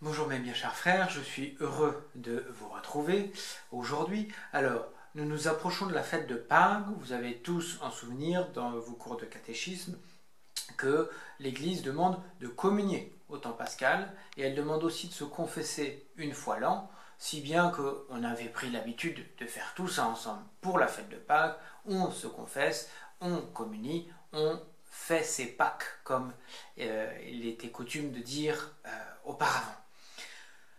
Bonjour mes bien chers frères, je suis heureux de vous retrouver aujourd'hui. Alors, nous nous approchons de la fête de Pâques. Vous avez tous en souvenir dans vos cours de catéchisme que l'Église demande de communier au temps pascal et elle demande aussi de se confesser une fois l'an, si bien qu'on avait pris l'habitude de faire tout ça ensemble pour la fête de Pâques. On se confesse, on communie, on fait ses Pâques comme il était coutume de dire auparavant.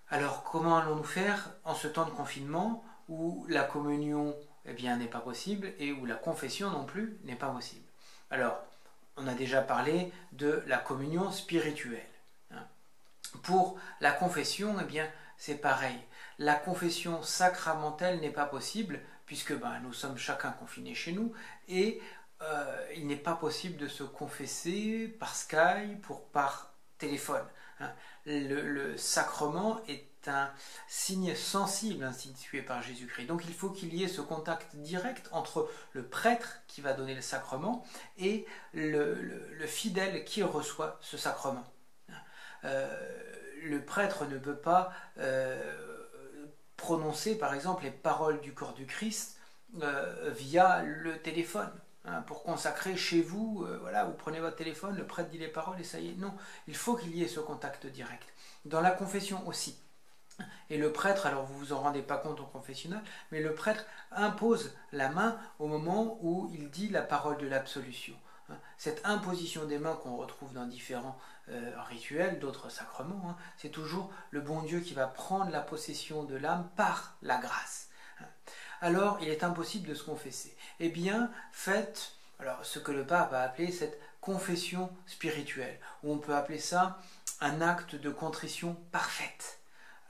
Alors, comment allons-nous faire en ce temps de confinement où la communion n'est pas possible et où la confession non plus n'est pas possible? Alors, on a déjà parlé de la communion spirituelle. Pour la confession, c'est pareil. La confession sacramentelle n'est pas possible puisque nous sommes chacun confinés chez nous et il n'est pas possible de se confesser par Skype ou par téléphone. Le sacrement est un signe sensible institué par Jésus-Christ. Donc il faut qu'il y ait ce contact direct entre le prêtre qui va donner le sacrement et le fidèle qui reçoit ce sacrement. Le prêtre ne peut pas prononcer par exemple les paroles du corps du Christ via le téléphone. Pour consacrer chez vous, vous prenez votre téléphone, le prêtre dit les paroles et ça y est. Non, il faut qu'il y ait ce contact direct. Dans la confession aussi. Et le prêtre, alors vous vous en rendez pas compte au confessionnal, mais le prêtre impose la main au moment où il dit la parole de l'absolution. Cette imposition des mains qu'on retrouve dans différents rituels, d'autres sacrements, c'est toujours le bon Dieu qui va prendre la possession de l'âme par la grâce. Alors il est impossible de se confesser. Eh bien, faites ce que le pape a appelé cette confession spirituelle, ou on peut appeler ça un acte de contrition parfaite.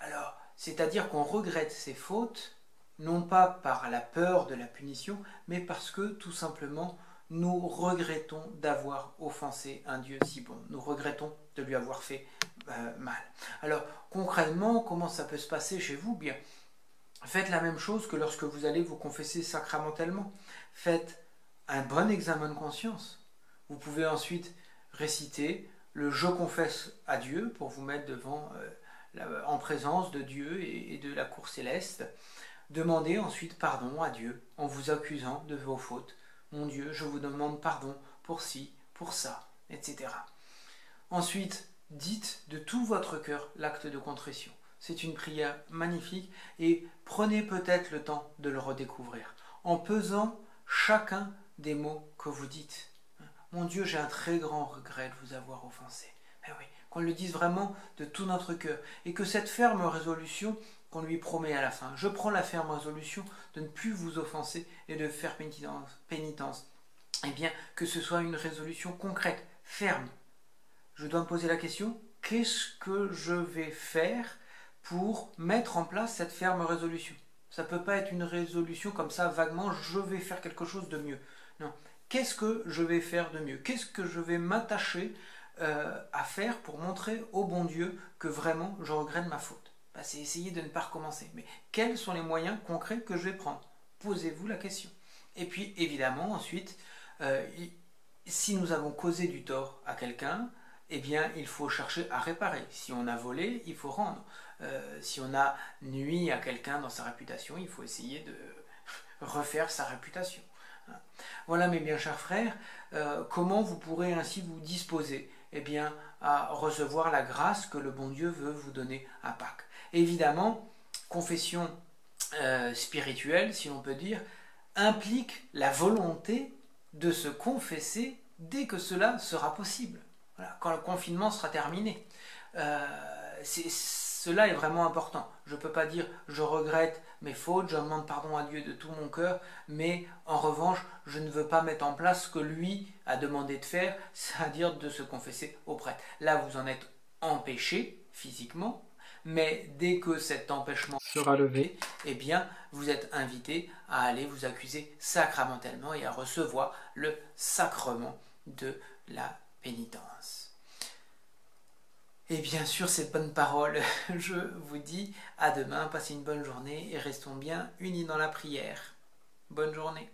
Alors, c'est-à-dire qu'on regrette ses fautes, non pas par la peur de la punition, mais parce que tout simplement nous regrettons d'avoir offensé un Dieu si bon. Nous regrettons de lui avoir fait mal. Alors, concrètement, comment ça peut se passer chez vous? Bien, faites la même chose que lorsque vous allez vous confesser sacramentellement. Faites un bon examen de conscience. Vous pouvez ensuite réciter le Je confesse à Dieu pour vous mettre devant, en présence de Dieu et de la cour céleste. Demandez ensuite pardon à Dieu en vous accusant de vos fautes. Mon Dieu, je vous demande pardon pour ci, pour ça, etc. Ensuite, dites de tout votre cœur l'acte de contrition. C'est une prière magnifique et prenez peut-être le temps de le redécouvrir en pesant chacun des mots que vous dites. Mon Dieu, j'ai un très grand regret de vous avoir offensé. Mais oui, qu'on le dise vraiment de tout notre cœur et que cette ferme résolution qu'on lui promet à la fin, je prends la ferme résolution de ne plus vous offenser et de faire pénitence. Eh bien, que ce soit une résolution concrète, ferme. Je dois me poser la question, qu'est-ce que je vais faire pour mettre en place cette ferme résolution? Ça ne peut pas être une résolution comme ça, vaguement, je vais faire quelque chose de mieux. Non. Qu'est-ce que je vais faire de mieux? Qu'est-ce que je vais m'attacher à faire pour montrer au bon Dieu que vraiment je regrette ma faute? C'est essayer de ne pas recommencer. Mais quels sont les moyens concrets que je vais prendre? Posez-vous la question. Et puis, évidemment, ensuite, si nous avons causé du tort à quelqu'un, eh bien, il faut chercher à réparer. Si on a volé, il faut rendre. Si on a nui à quelqu'un dans sa réputation, il faut essayer de refaire sa réputation. Voilà mes bien chers frères, comment vous pourrez ainsi vous disposer à recevoir la grâce que le bon Dieu veut vous donner à Pâques. Évidemment, confession spirituelle, si l'on peut dire, implique la volonté de se confesser dès que cela sera possible. Voilà, quand le confinement sera terminé. Cela est vraiment important. Je ne peux pas dire je regrette mes fautes, je demande pardon à Dieu de tout mon cœur, mais en revanche, je ne veux pas mettre en place ce que lui a demandé de faire, c'est-à-dire de se confesser au prêtre. Là, vous en êtes empêché physiquement, mais dès que cet empêchement sera levé, eh bien, vous êtes invité à aller vous accuser sacramentellement et à recevoir le sacrement de la pénitence. Et bien sûr, ces bonnes paroles, je vous dis à demain, passez une bonne journée et restons bien unis dans la prière. Bonne journée.